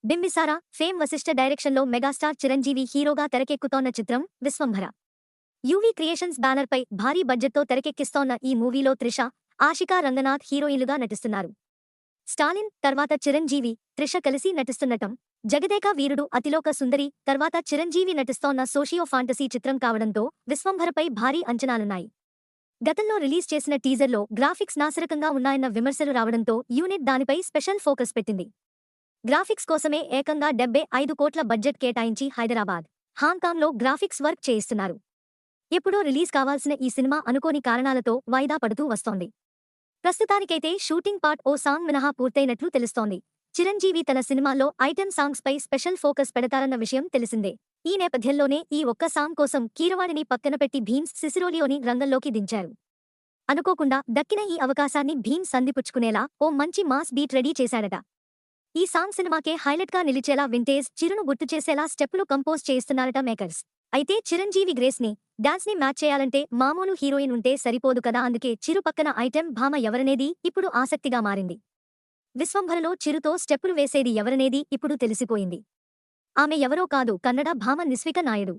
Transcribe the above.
Bimbisara fame Vashishtha డైరెక్షన్లో megastar Chiranjeevi హీరోగా తెరకెక్కుతోన్న చిత్రం విశ్వంభర. యూవీ క్రియేషన్స్ బ్యానర్పై భారీ బడ్జెట్తో తెరకెక్కిస్తోన్న ఈ మూవీలో త్రిష, ఆషికా రంగనాథ్ హీరోయిన్లుగా నటిస్తున్నారు. స్టాలిన్ తర్వాత చిరంజీవి, త్రిష కలిసి నటిస్తుండటం, జగదేక వీరుడు అతిలోక సుందరి తర్వాత చిరంజీవి నటిస్తోన్న సోషియో ఫాంటసీ చిత్రం కావడంతో విశ్వంభరపై భారీ అంచనాలున్నాయి. గతంలో రిలీజ్ చేసిన టీజర్లో గ్రాఫిక్స్ నాసిరకంగా ఉన్నాయన్న విమర్శలు రావడంతో యూనిట్ దానిపై స్పెషల్ ఫోకస్ పెట్టింది. గ్రాఫిక్స్ కోసమే ఏకంగా 75 కోట్ల బడ్జెట్ కేటాయించి హైదరాబాద్, హాంకాంగ్లో గ్రాఫిక్స్ వర్క్ చేయిస్తున్నారు. ఎప్పుడో రిలీజ్ కావాల్సిన ఈ సినిమా అనుకోని కారణాలతో వాయిదా పడుతూ వస్తోంది. ప్రస్తుతానికైతే షూటింగ్ పార్ట్ ఓ సాంగ్ మినహా పూర్తయినట్లు తెలుస్తోంది. చిరంజీవి తన సినిమాల్లో ఐటెం సాంగ్స్పై స్పెషల్ ఫోకస్ పెడతారన్న విషయం తెలిసిందే. ఈ నేపథ్యంలోనే ఈ ఒక్క సాంగ్ కోసం కీరవాణిని పక్కన పెట్టి భీమ్స్ సిసిరోలియోని రంగంలోకి దించారు. అనుకోకుండా దక్కిన ఈ అవకాశాన్ని భీమ్స్ అందిపుచ్చుకునేలా ఓ మంచి మాస్ బీట్ రెడీ చేశాడట. ఈ సాంగ్ సినిమాకే హైలైట్గా నిలిచేలా వింటేజ్ చిరును గుర్తు చేసేలా స్టెప్పులు కంపోజ్ చేయిస్తున్నారట మేకర్స్. అయితే చిరంజీవి గ్రేస్ని, డాన్స్ని మ్యాచ్ చేయాలంటే మామూలు హీరోయిన్ ఉంటే సరిపోదు కదా. అందుకే చిరు పక్కన ఐటెం భామ ఎవరనేది ఇప్పుడు ఆసక్తిగా మారింది. విశ్వంభరలో చిరుతో స్టెప్పులు వేసేది ఎవరనేది ఇప్పుడు తెలిసిపోయింది. ఆమె ఎవరో కాదు, కన్నడ భామ నిస్విక నాయుడు.